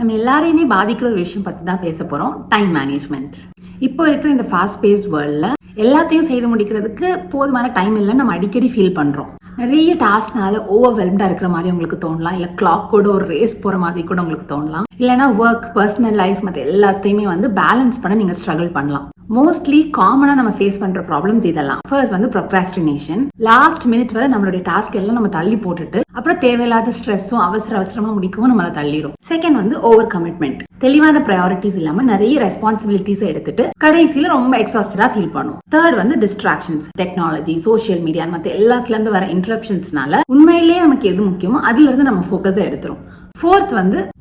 நம்ம எல்லாரையுமே பாதிக்கிற ஒரு விஷயம் பற்றி தான் பேச போகிறோம், டைம் மேனேஜ்மெண்ட். இப்போ இருக்கிற இந்த ஃபாஸ்ட் பேஸ்ட் வேர்ல்டில் எல்லாத்தையும் செய்து முடிக்கிறதுக்கு போதுமான டைம் இல்லைன்னு நம்ம அடிக்கடி ஃபீல் பண்ணுறோம். நிறைய டாஸ்க்னால ஓவர்வெல்ம்டாக இருக்கிற மாதிரி உங்களுக்கு தோணலாம், இல்லை கிளாக் கூட ஒரு ரேஸ் போகிற மாதிரி கூட உங்களுக்கு தோணலாம், இல்லைனா ஒர்க், பர்சனல் லைஃப் மற்ற எல்லாத்தையுமே பேலன்ஸ் பண்ண நீங்கள் ஸ்ட்ரகிள் பண்ணலாம். மோஸ்ட்லி காமனாக நம்ம ஃபேஸ் பண்ணுற ப்ராப்ளம்ஸ் இதெல்லாம். First procrastination. லாஸ்ட் மினிட் வரை நம்மளுடைய டாஸ்க் எல்லாம் நம்ம தள்ளி போட்டுட்டு அப்புறம் தேவையில்லாத ஸ்ட்ரெஸ்ஸும் அவசரமாக முடிக்கவும் நம்மளை தள்ளிடும். Second over commitment. தெளிவான ப்ரையாரிட்டிஸ் இல்லாம நிறைய ரெஸ்பான்சிபிலிட்டிஸ் எடுத்துட்டு கடைசியில ரொம்ப எக்ஸாஸ்டடா ஃபீல் பண்ணும். Third distractions. Technology, social media மற்ற எல்லாத்துல இருந்து வர இன்டரப்ஷன்ஸ்னால உண்மையிலேயே நமக்கு எது முக்கியமோ அதுல இருந்து நம்ம ஃபோக்கஸை எடுத்துரும். Fourth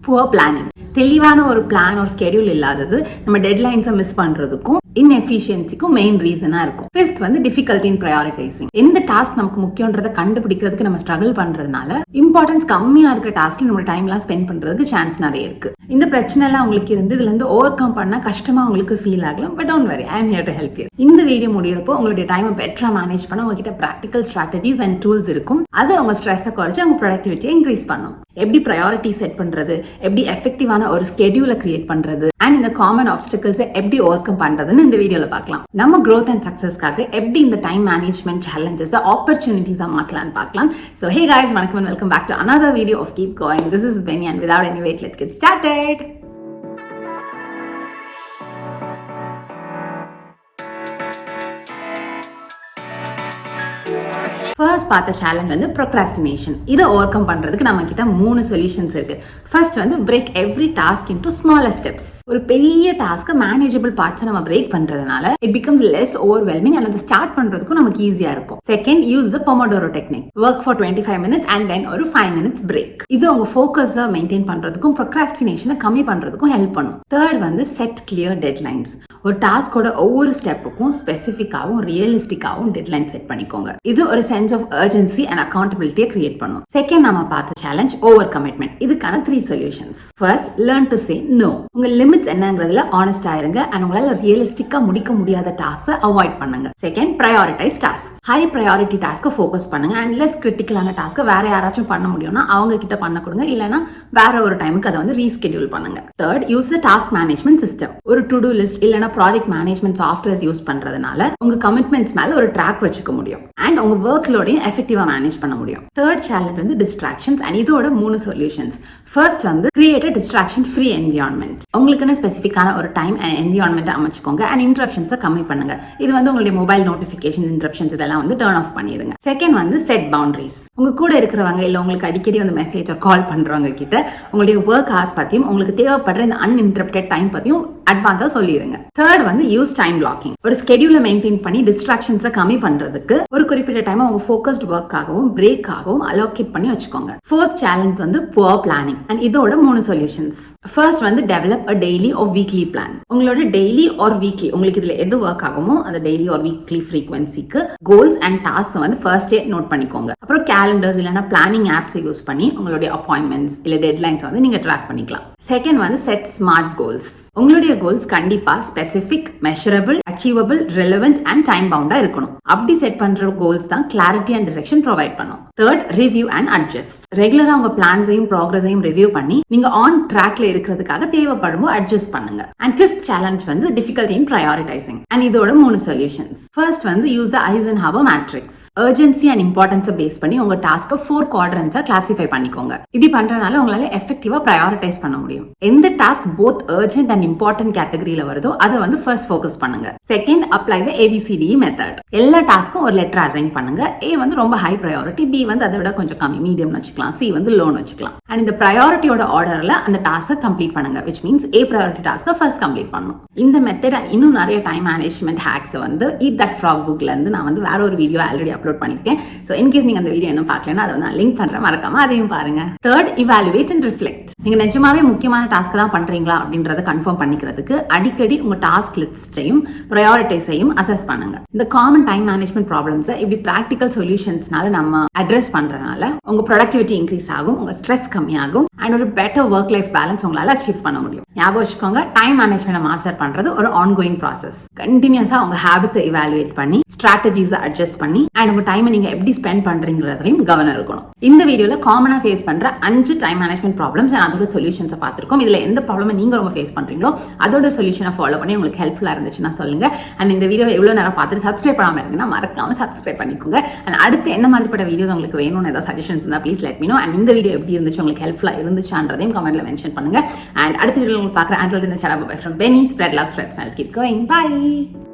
poor planning. தெளிவான ஒரு பிளான், ஒரு ஸ்கெடியூல் இல்லாதது நம்ம டெட்லைன்ஸை மிஸ் பண்றதுக்கும் இன்எஃபிஷியன்சிக்கும் மெயின் ரீசனா இருக்கும். Fifth difficulty in prioritising. எந்த டாஸ்க் நமக்கு முக்கியன்றதை கண்டுபிடிக்கிறதுக்கு நம்ம ஸ்ட்ரகிள் பண்றதுனால இம்பார்ட்டன்ஸ் கம்மியா இருக்க டாஸ்க்ல நம்ம டைம்லாம் ஸ்பெண்ட் பண்றதுக்கு சான்ஸ் நிறைய இருக்கு. இந்த பிரச்சனை எல்லாம் உங்களுக்கு இருந்து இதுல இருந்து ஓவர் கம் பண்ணா கஷ்டமா உங்களுக்கு ஃபீல் ஆகலாம். But don't worry, I am here to help you. இந்த வீடியோ முடியறப்போ உங்களுடைய டைமை பெட்டரா மேனேஜ் பண்ண உங்ககிட்ட பிராக்டிகல் ஸ்ட்ராட்டஜிஸ் அண்ட் டூல்ஸ் இருக்கும். அது உங்க ஸ்ட்ரெஸ்ஸை குறைச்சு உங்க ப்ரொடக்டிவிட்டியை இன்க்ரீஸ் பண்ணும். எப்படி ப்ரையாரிட்டி செட் பண்றது, எப்படி எஃபெக்டிவான ஒரு ஸ்கெடியூலை கிரியேட் பண்றது, அண்ட் இந்த காமன் ஆப்ஸ்டிகல்ஸை எப்படி ஓவர் கம் பண்றதுன்னு இந்த வீடியோல பார்க்கலாம். நம்ம growth and successக்காக எப்படி இந்த டைம் மேனேஜ்மெண்ட் சேலஞ்சஸ் ஆப்பர்ச்சுனிட்டிஸா மாற்றலாம்னு பார்க்கலாம். So hey guys, வணக்கம் and welcome back to another video of Keep Going. This is Benny and without any wait, let's get started. First பார்த்த சேலஞ்ச் ப்ரொக்ராஸ்டினேஷன். இதை ஓவர் கம் பண்றதுக்கு நம்ம கிட்ட 3 solutions இருக்கு. First break every task into smaller steps. ஒரு பெரிய task manageable பார்ட்ஸை நம்ம break பண்றதுனால it becomes less overwhelming and அதை ஸ்டார்ட் பண்றதுக்கும் நமக்கு ஈஸியா இருக்கும். Second, use the Pomodoro technique. Work for 25 minutes and then ஒரு 5 minutes பிரேக். இது உங்க ஃபோக்கஸை மெயின்டைன் பண்றதுக்கும் ப்ரொக்ராஸ்டினேஷனை கம்மி பண்றதுக்கும் ஹெல்ப் பண்ணும். Third set clear deadlines. ஒரு டாஸ்கோட ஒவ்வொரு ஸ்டெப்புக்கும் ஸ்பெசிஃபிக்காவும் ரியலிஸ்டிக்காவும் டெட்லைன் செட் பண்ணிக்கோங்க. இது ஒரு sense of urgency and accountability create பண்ணும். செகண்ட், நாம பார்த்த சேலஞ்ச் ஓவர் கமிட்மெண்ட். இதுக்கான 3 solutions. First, learn to say no. உங்க லிமிட்ஸ் என்னங்கிறதுல ஆனஸ்டா இருங்க அண்ட் உங்களால ரியலிஸ்டிக்கா முடிக்க முடியாத டாஸ்கை அவாய்ட் பண்ணுங்க. Second, prioritize task. High priority டாஸ்க்கை ஃபோக்கஸ் பண்ணுங்க அண்ட் லெஸ் கிரிட்டிக்கலான டாஸ்க்கை வேற யாராச்சும் பண்ண முடியும்னா அவங்க கிட்ட பண்ண கொடுங்க, இல்லைன்னா வேற ஒரு டைமுக்கு அதை ரீஸ்கெடியூல் பண்ணுங்க. Third, use the task management system. ஒரு டு டூ லிஸ்ட் இல்லைன்னா ப்ராஜெக்ட் மேனேஜ்மெண்ட் சாஃப்ட்வேர்ஸ் யூஸ் பண்றதுனால உங்க கமிட்மெண்ட்ஸ் மேல ஒரு ட்ராக் வச்சுக்க முடியும் அண்ட் உங்க ஒர்க் லோடையும் எஃபெக்டிவா மேனேஜ் பண்ண முடியும். தேர்ட் சேலஞ்ச் டிஸ்ட்ராக்ஷன்ஸ் அண்ட் இதோட 3 solutions. First create a distraction free environment. உங்களுக்குன்னு ஸ்பெசிஃபிக்கான ஒரு டைம் அண்ட் என்விரான்மெண்ட் அமைச்சுக்கோங்க அண்ட் இன்டரப்ஷன்ஸை கம்மி பண்ணுங்க. இது உங்களுடைய மொபைல் நோட்டிஃபிகேஷன், இன்டரப்ஷன்ஸ் இதெல்லாம் டர்ன் ஆஃப் பண்ணிடுங்க. Second set boundaries. உங்க கூட இருக்கிறவங்க இல்ல உங்களுக்கு அடிக்கடி மெசேஜ் கால் பண்றவங்க கிட்ட உங்களுடைய ஒர்க் ஹார்ஸ் பத்தியும் உங்களுக்கு தேவைப்படுற இந்த அன்இன்டரப்டட் டைம் பத்தியும் அட்வான்ஸா சொல்லிடுங்க. Third use time blocking. ஒரு ஸ்கெடியூலை மெயின்டைன் பண்ணி டிஸ்ட்ராக்ஷன்ஸை கம்மி பண்றதுக்கு ஒரு குறிப்பிட்ட டைம் உங்க ஃபோக்கஸ்ட் ஒர்க்காகவும் பிரேக்காகவும் அலோகேட் பண்ணி வச்சுக்கோங்க. Fourth challenge poor planning and இதோட 3 solutions. First develop a daily or weekly plan. உங்களோட டெய்லி ஆர் வீக்லி உங்களுக்கு இதுல எது ஒர்க் ஆகுமோ அந்த டெய்லி ஆர் வீக்லி ஃப்ரீக்வன்சிக்கு கோல்ஸ் அண்ட் டாஸ்க் ஃபர்ஸ்டே நோட் பண்ணிக்கோங்க. அப்புறம் கேலண்டர்ஸ் இல்லைன்னா பிளானிங் ஆப்ஸை யூஸ் பண்ணி உங்களுடைய அப்பாயின்மெண்ட்ஸ் இல்ல டெட்லைன்ஸ் நீங்க ட்ராக் பண்ணிக்கலாம். Second set smart goals. உங்களுடைய கோல்ஸ் கண்டிப்பா specific, measurable, achievable, relevant and time பவுண்டா இருக்கணும். அப்படி செட் பண்ற கோல்ஸ் தான் கிளாரிட்டி அண்ட் டிரெக்ஷன் ப்ரொவைட் பண்ணும். Third, review and adjust. ரெகுலரா உங்க பிளான்ஸையும் ப்ராக்ரஸையும் ரிவ்யூ பண்ணி நீங்க ஆன் ட்ராக்ல இருக்கிறதுக்காக தேவைப்படுமோ அட்ஜஸ்ட் பண்ணுங்க. And fifth challenge difficulty in prioritizing and இதோட 3 solutions. First use the Eisenhower matrix. Urgency and இம்பார்ட்டன்ஸை பேஸ் பண்ணி உங்க டாஸ்க்கை 4 குவாட்ரண்ட்ஸா கிளாசிஃபை பண்ணிக்கோங்க. இப்படி பண்றதுனால உங்களால எஃபெக்டிவா ப்ரையாரிட்டைஸ் பண்ண முடியும். எந்த task both urgent and important கேட்டகரியில வருதோ அதை ஃபர்ஸ்ட் ஃபோக்கஸ் பண்ணுங்க. செகண்ட், அப்ளை த ABCD மெத்தட். எல்லா டாஸ்க்கும் ஒரு லெட்டர் அசைன் பண்ணுங்க. A ரொம்ப ஹை ப்ரையாரிட்டி, B அதை விட கொஞ்சம் கம்மி, மீடியம் வச்சுக்கலாம், C லோன்னு வச்சுக்கலாம். அண்ட் இந்த ப்ரையாரிட்டியோட ஆர்டர்ல அந்த டாஸ்கை கம்ப்ளீட் பண்ணுங்க. which means A ப்ரையாரிட்டி டாஸ்கை ஃபர்ஸ்ட் கம்ப்ளீட் பண்ணணும். இந்த மெத்தட் இன்னும் நிறைய time management hacks Eat That Frog புக்ல இருந்து நான் வேற ஒரு வீடியோ ஆல்ரெடி அப்லோட் பண்ணிருக்கேன். ஸோ இன்கேஸ் நீங்க அந்த வீடியோ இன்னும் பார்க்கலன்னா அதை நான் லிங்க் பண்றேன், மறக்காம அதையும் பாருங்க. Third, evaluate and reflect. நீங்க நிஜமாவே முக்கியமான டாஸ்க் தான் பண்றீங்களா அப்படின்றத கன்ஃபார்ம் பண்ணிக்கிறது பண்றதுக்கு அடிக்கடி உங்க டாஸ்க் லிஸ்டையும் ப்ரையாரிட்டைஸையும் அசஸ் பண்ணுங்க. இந்த காமன் டைம் மேனேஜ்மெண்ட் ப்ராப்ளம்ஸை இப்படி ப்ராக்டிக்கல் சொல்யூஷன்ஸ்னால நம்ம அட்ரஸ் பண்றதுனால உங்க ப்ரொடக்டிவிட்டி இன்க்ரீஸ் ஆகும், உங்க ஸ்ட்ரெஸ் கம்மியாகும் அண்ட் ஒரு பெட்டர் ஒர்க் லைஃப் பேலன்ஸ் உங்களால அச்சீவ் பண்ண முடியும். ஞாபகம் வச்சுக்கோங்க, டைம் மேனேஜ்மெண்ட் மாஸ்டர் பண்றது ஒரு ஆன்கோயிங் ப்ராசஸ். கண்டினியூஸா உங்க ஹேபிட்டை இவாலுவேட் பண்ணி ஸ்ட்ராட்டஜிஸை அட்ஜஸ்ட் பண்ணி அண்ட் உங்க டைமை நீங்க எப்படி ஸ்பெண்ட் பண்றீங்கிறதுலையும் கவனம் இருக்கணும். இந்த வீடியோல காமனா ஃபேஸ் பண்ற 5 டைம் மேனேஜ்மெண்ட் ப்ராப்ளம்ஸ் அண்ட் அதோட சொல்யூஷன்ஸை பார்த்திருக்கோம். இதுல எந்த ப்ராப்ளம் நீங்க ரொம்ப ஃபேஸ் பண்றீங்களோ அதோட சொல்யூஷனை ஃபாலோ பண்ணி உங்களுக்கு ஹெல்ப்ஃபுல்லா இருந்துச்சுன்னா சொல்லுங்க. அண்ட் இந்த வீடியோ எவ்வளவு நேரம் பார்த்துட்டு சப்ஸ்கிரைப் பண்ணாம இருந்தீங்கன்னா மறக்காம சப்ஸ்கிரைப் பண்ணிக்கோங்க. அண்ட் அடுத்து என்ன மாதிரிப்பட்ட வீடியோஸ் உங்களுக்கு வேணும்னு ஏதாவது சஜஷன்ஸ் இருந்தால் please let me know. And இந்த வீடியோ எப்படி இருந்துச்சு, உங்களுக்கு ஹெல்ப்ஃபுல்லா இருந்துச்சான்றதையும் கமெண்ட்ல மென்ஷன் பண்ணுங்க. அண்ட் அடுத்த வீடியோ உங்களுக்கு பார்க்குறேன். Until then, it's Benny. Spread love, spread smiles, keep going. Bye.